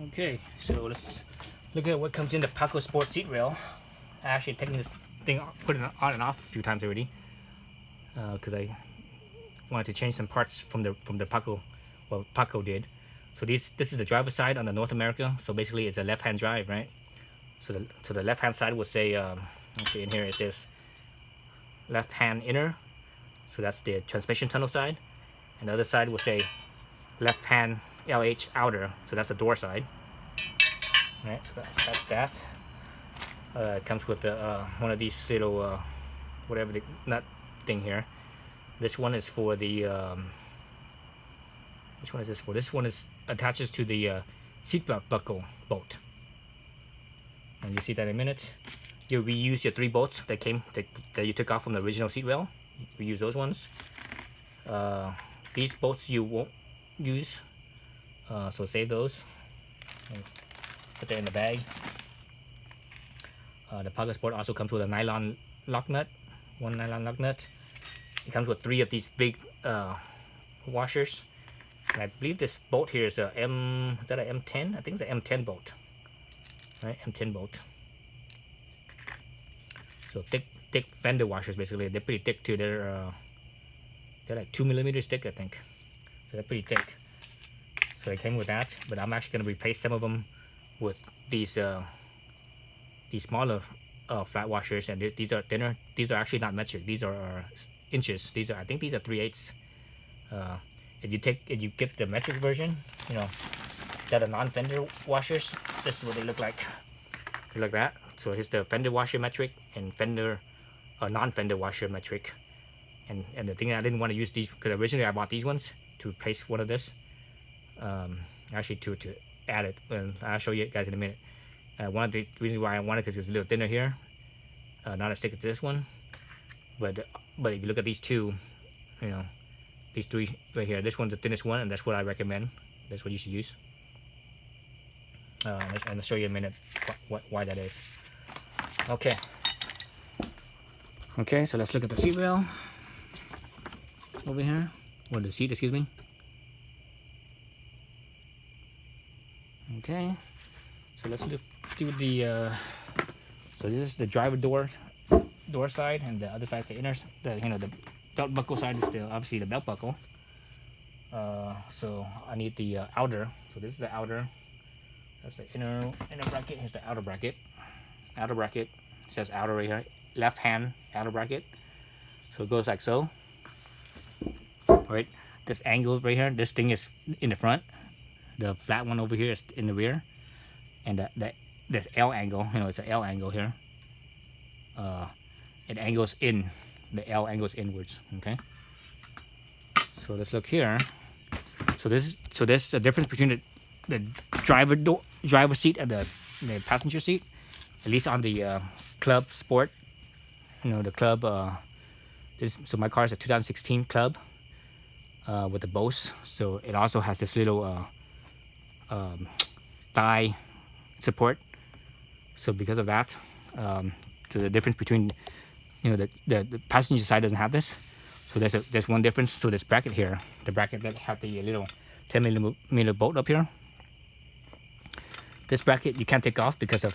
Okay, so let's look at what comes in the PacoSports seat rail. I actually taken this thing, put it on and off a few times already, because I wanted to change some parts from the Paco, what Paco did. So this is the driver's side on the North America. So basically, it's a left-hand drive, right? So the left-hand side will say, let's see in here it says left-hand inner. So that's the transmission tunnel side, and the other side will say left-hand LH outer. So that's the door side. All right, so that's that. It comes with the one of these little whatever the nut thing here. This one is for the which one is this for? This one is attaches to the seatbelt buckle bolt, and you see that in a minute. You reuse your 3 bolts that you took off from the original seat rail. Reuse those ones. These bolts you won't use, so save those. And put that in the bag. The PacoSport also comes with a nylon lock nut, one nylon lock nut. It comes with 3 of these big washers. And I believe this bolt here is a is that a M10? I think it's an M10 bolt. Right, M10 bolt. So thick fender washers basically. They're pretty thick too. They're like 2 millimeters thick, I think. So they're pretty thick. So they came with that, but I'm actually going to replace some of them with these smaller flat washers, and these are thinner. These are actually not metric. These are inches. I think these are 3/8. If you get the metric version, you know, that are non-fender washers, this is what they look like. They look like that. So here's the fender washer metric and non-fender washer metric. And the thing I didn't want to use these because originally I bought these ones to replace one of this. Actually to add it, and I'll show you guys in a minute. One of the reasons why I want it because it's a little thinner here, not as thick as this one. But if you look at these two, you know, these 3 right here, this one's the thinnest one, and that's what I recommend. That's what you should use. And I'll show you in a minute why that is. Okay. Okay, so let's look at the seat rail over here, or the seat, excuse me. Okay, so let's do the. So this is the driver door side, and the other side is the inner. The belt buckle side is obviously the belt buckle. So I need the outer. So this is the outer. That's the inner bracket. Here's the outer bracket. Outer bracket says outer right here. Left hand outer bracket. So it goes like so. Right. This angle right here. This thing is in the front. The flat one over here is in the rear, and this L angle, you know, it's an L angle here. It angles in. The L angles inwards. Okay. So let's look here. So there's a difference between the driver seat and the passenger seat. At least on the Club Sport, you know, the Club. So my car is a 2016 Club with the Bose. So it also has this little thigh support. So because of that, so the difference between, you know, the passenger side doesn't have this. So there's one difference. So this bracket here, the bracket that have the little 10 millimeter bolt up here. This bracket you can't take off because of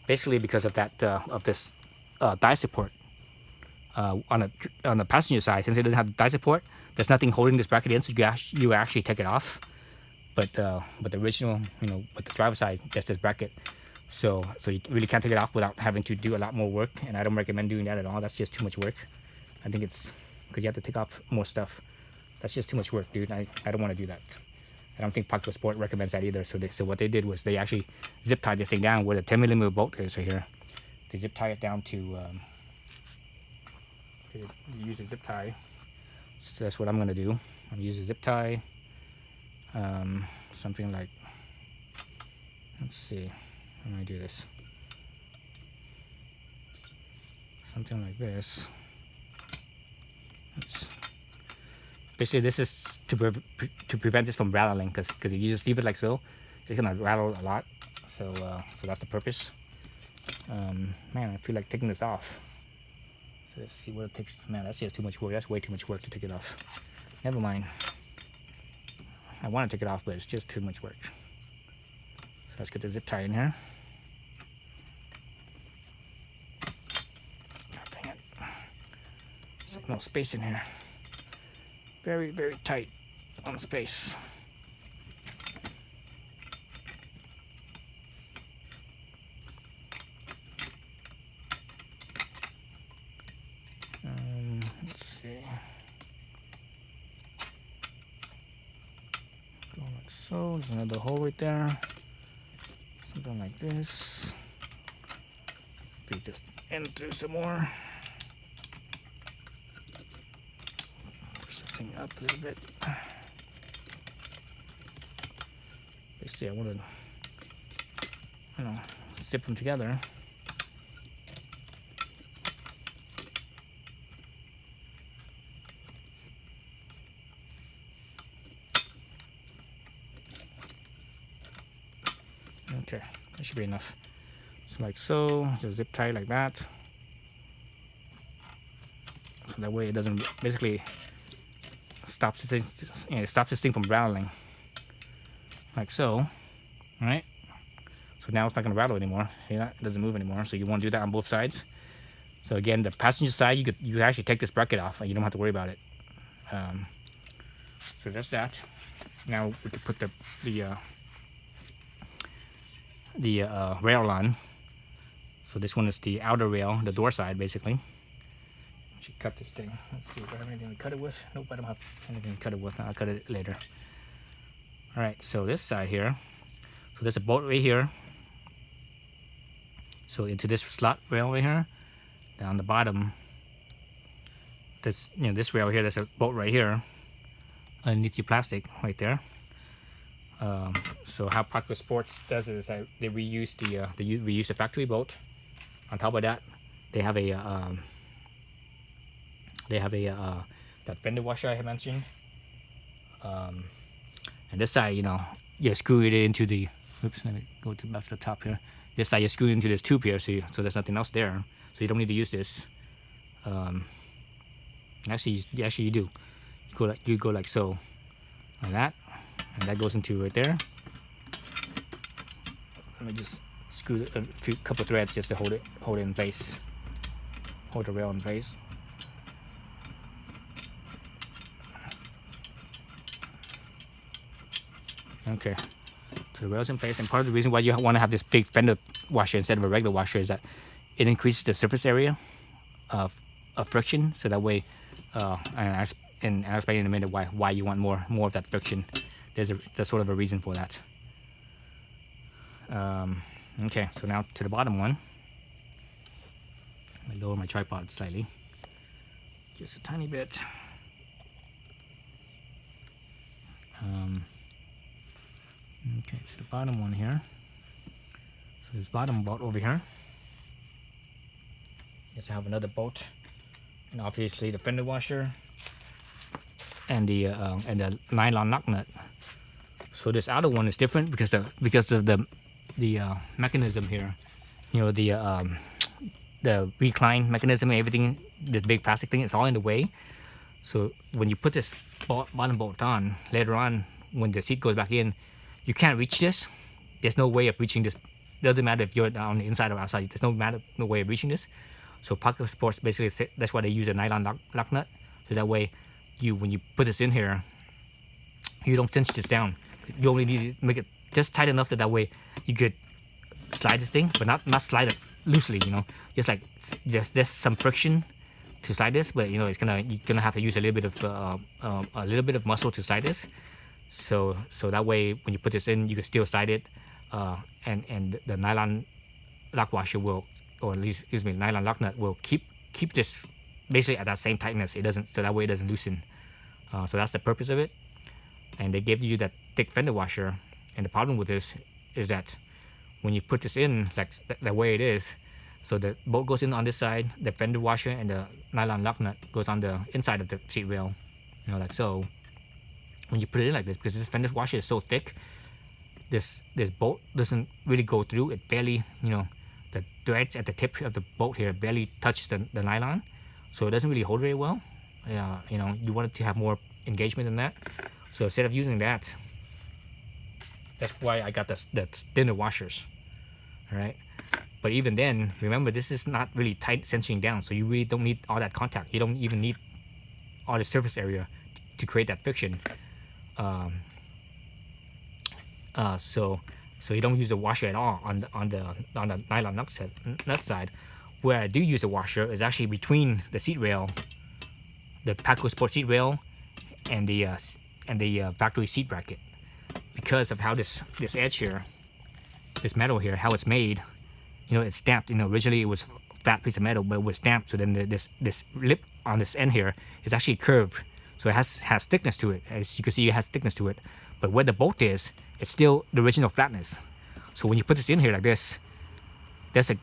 that of this thigh support. On the passenger side, since it doesn't have the thigh support, there's nothing holding this bracket in, so you actually take it off. But the original, you know, with the driver's side, that's this bracket. So you really can't take it off without having to do a lot more work, and I don't recommend doing that at all. That's just too much work. I think it's because you have to take off more stuff. That's just too much work, dude. I don't want to do that. I don't think PacoSport recommends that either. So what they did was they actually zip tied this thing down where the 10 millimeter bolt is right here. They zip tie it down to use a zip tie. So that's what I'm gonna do. I'm gonna use a zip tie. Something like, let's see, how do I do this? Something like this. Basically, this is to prevent this from rattling, because if you just leave it like so, it's gonna rattle a lot. So that's the purpose. Man, I feel like taking this off. So let's see what it takes. Man, that's just too much work. That's way too much work to take it off. Never mind. I want to take it off, but it's just too much work. let's get the zip tie in here. Oh, dang it. There's no space in here. Very, very tight on space. Let's see. Go like so. There's another hole right there. Something like this. We just enter some more. Push the thing up a little bit. Basically, I want to, zip them together. Okay, that should be enough. So like so, just zip tie like that. So that way it doesn't basically stops this thing, it stops this thing from rattling. Like so, all right? So now it's not gonna rattle anymore. See that? It doesn't move anymore. So you want to do that on both sides. So again, the passenger side, you could actually take this bracket off, and you don't have to worry about it. So that's that. Now we could put the rail on. So this one is the outer rail, the door side, basically. I should cut this thing. Let's see if I have anything to cut it with. Nope, I don't have anything to cut it with. I'll cut it later. All right, so this side here. So there's a bolt right here. So into this slot rail right here. Down the bottom, this rail here. There's a bolt right here. Underneath your plastic right there. So how PacoSports does it is that they reuse the factory bolt. On top of that, they have that fender washer I had mentioned. And this side, you screw it into the. Oops, let me go back to the top here. This side you screw it into this tube here, so there's nothing else there, so you don't need to use this. Actually, you do. You go like so, like that, and that goes into right there. Let me just screw a couple threads just to hold it in place, hold the rail in place. Okay, so the rail's in place, and part of the reason why you want to have this big fender washer instead of a regular washer is that it increases the surface area of friction, so that way, and I'll explain in a minute why you want more of that friction. There's sort of a reason for that. Okay, so now to the bottom one. Let me lower my tripod slightly, just a tiny bit. Okay, so the bottom one here. So this bottom bolt over here. You have to have another bolt, and obviously the fender washer, and the nylon lock nut. So this outer one is different because of the mechanism here. The recline mechanism and everything, the big plastic thing, it's all in the way. So when you put this bottom bolt on, later on when the seat goes back in, you can't reach this. There's no way of reaching this. Doesn't matter if you're on the inside or outside. There's no way of reaching this. So PacoSports basically, that's why they use a nylon lock nut. So that way, when you put this in here, you don't cinch this down. You only need to make it just tight enough that way you could slide this thing, but not slide it loosely. Just like there's some friction to slide this, but you're gonna have to use a little bit of muscle to slide this. So that way when you put this in, you can still slide it, and the nylon lock washer will, or at least nylon lock nut will keep this basically at that same tightness. So that way it doesn't loosen. So that's the purpose of it. And they give you that thick fender washer. And the problem with this is that when you put this in like the way it is, so the bolt goes in on this side, the fender washer and the nylon lock nut goes on the inside of the seat rail, like so. When you put it in like this, because this fender washer is so thick, this bolt doesn't really go through. It barely, the threads at the tip of the bolt here barely touch the nylon, so it doesn't really hold very well. You want it to have more engagement than that. So instead of using that, That's why I got the thinner washers. All right. But even then, remember, this is not really tight cinching down, so you really don't need all that contact. You don't even need all the surface area to create that friction. So you don't use a washer at all on the nylon nut side. Where I do use a washer is actually between the seat rail, the PacoSport seat rail, and the factory seat bracket, because of how this edge here, this metal here, how it's made. You know, it's stamped. You know, originally it was a flat piece of metal, but it was stamped. So then this lip on this end here is actually curved, so it has thickness to it. As you can see, it has thickness to it. But where the bolt is, it's still the original flatness. So when you put this in here like this, there's a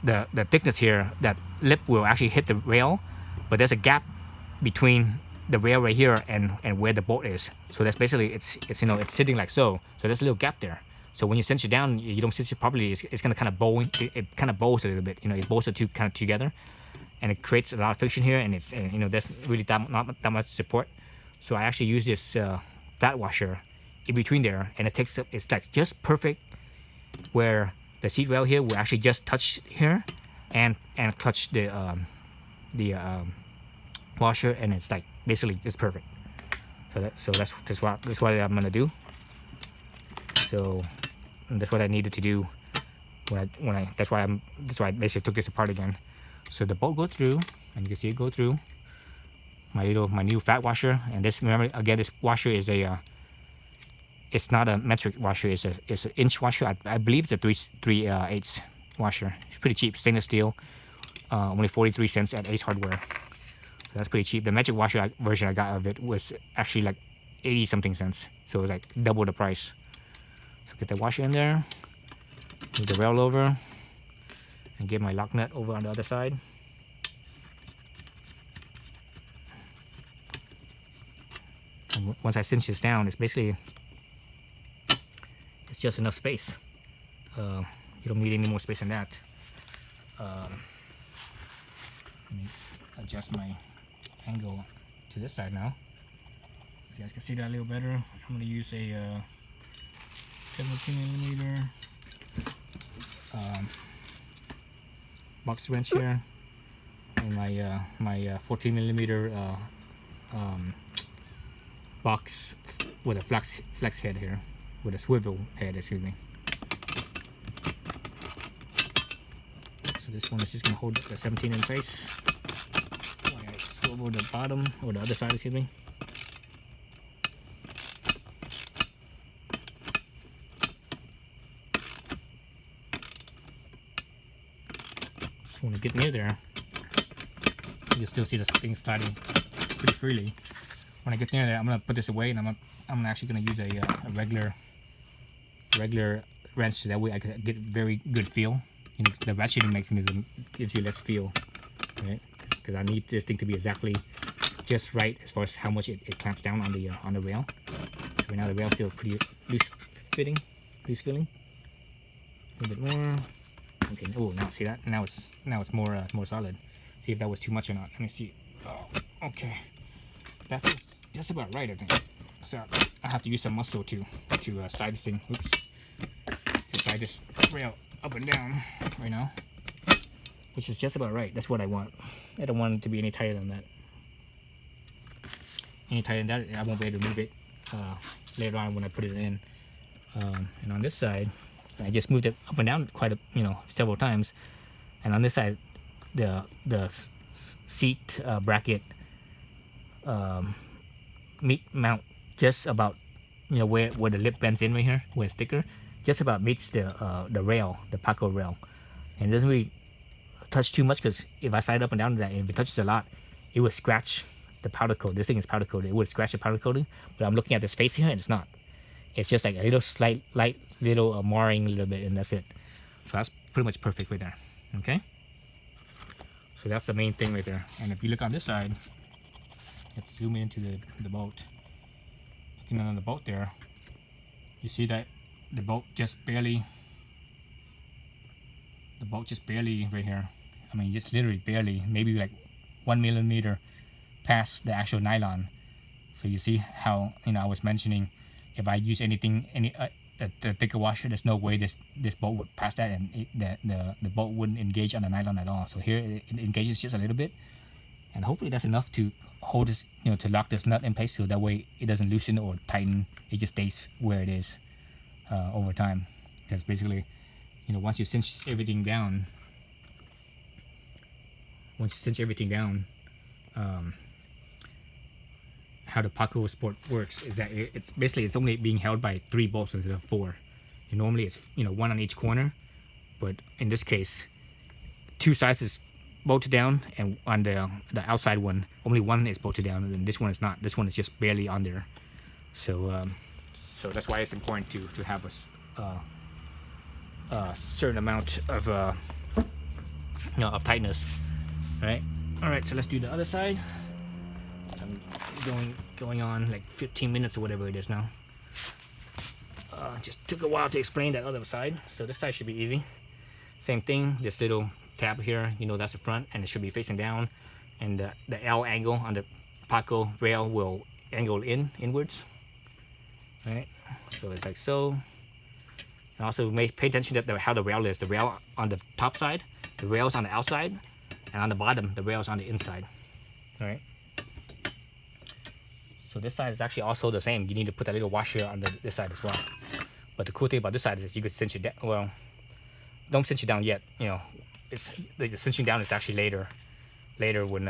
the thickness here. That lip will actually hit the rail, but there's a gap between the rail right here and where the bolt is. So that's basically it's you know, it's sitting like so. So there's a little gap there. So when you cinch it down, you don't cinch it properly. It's gonna kind of bow. It kind of bows a little bit. You know, it bows the two kind of together, and it creates a lot of friction here. And it's you know, there's really not that much support. So I actually use this flat washer in between there, and it's like just perfect, where the seat rail here will actually just touch here, and touch the washer, and it's like basically just perfect. So that's what I'm gonna do. So that's what I needed to do that's why I basically took this apart again. So the bolt go through, and you can see it go through my new fat washer. And this, remember again, this washer is it's not a metric washer, it's an inch washer. I believe it's a 3/8 washer. It's pretty cheap, stainless steel, only 43 cents at Ace Hardware. So that's pretty cheap. The magic washer version I got of it was actually like 80 something cents, so it was like double the price. So get the washer in there, move the rail over, and get my lock nut over on the other side. And once I cinch this down, it's basically, it's just enough space. You don't need any more space than that. Let me adjust my angle to this side now. You guys can see that a little better. I'm going to use a 17mm box wrench here, and my 14mm box with a flex head here, with a swivel head, excuse me. So this one is just gonna hold the 17 in place while I swivel the bottom, or the other side, excuse me. When I get near there, you still see the thing sliding pretty freely. When I get near there, I'm gonna put this away, and I'm actually gonna use a regular wrench, so that way I can get very good feel. You know, the ratcheting mechanism gives you less feel, right? Because I need this thing to be exactly just right as far as how much it clamps down on the rail. So right now the rail's still pretty loose filling. A little bit more. Okay. Oh, now see that? Now it's more solid. See if that was too much or not. Let me see. Oh, okay. That's just about right, I think. So I have to use some muscle to slide this thing. Oops. To slide this rail up and down right now, which is just about right. That's what I want. I don't want it to be any tighter than that. Any tighter than that, I won't be able to move it later on when I put it in. And on this side, I just moved it up and down several times. And on this side, the seat bracket mount just about, where the lip bends in right here, where it's thicker, just about meets the rail, the Paco rail, and it doesn't really touch too much, because if I slide up and down to that, and if it touches a lot, it would scratch the powder coat. This thing is powder coated. It would scratch the powder coating, but I'm looking at this face here, and it's not. It's just like a little light little marring a little bit, and that's it. So that's pretty much perfect right there. Okay. So that's the main thing right there. And if you look on this side, let's zoom into the bolt. Looking on the bolt there, you see that the bolt just barely right here. I mean, just literally barely, maybe like 1 millimeter past the actual nylon. So you see how, I was mentioning, if I use anything, the thicker washer, there's no way this bolt would pass that, and the bolt wouldn't engage on the nylon at all. So here it engages just a little bit, and hopefully that's enough to hold this, to lock this nut in place, so that way it doesn't loosen or tighten. It just stays where it is over time. Because basically, once you cinch everything down, how the PacoSport works is that it's only being held by 3 bolts instead of 4. And normally it's 1 on each corner, but in this case, 2 sides is bolted down, and on the outside one, only 1 is bolted down, and this one is not. This one is just barely on there. So so that's why it's important to have a certain amount of of tightness. All right. So let's do the other side. I'm going on like 15 minutes or whatever it is now. Just took a while to explain that other side. So this side should be easy. Same thing. This little tab here, that's the front, and it should be facing down, and the L angle on the Paco rail will angle inwards. Right. So it's like so. And also pay attention to how the rail is. The rail on the top side, the rail's on the outside, and on the bottom, the rail's on the inside. All right. So this side is actually also the same. You need to put a little washer on this side as well. But the cool thing about this side is you could cinch it down. Well, don't cinch it down yet. It's the cinching down is actually later. Later when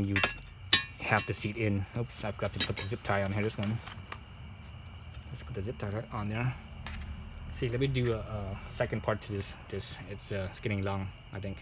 you have the seat in. Oops, I forgot to put the zip tie on here. This one. Let's put the zip tie on there. See, let me do a second part to this. It's getting long, I think.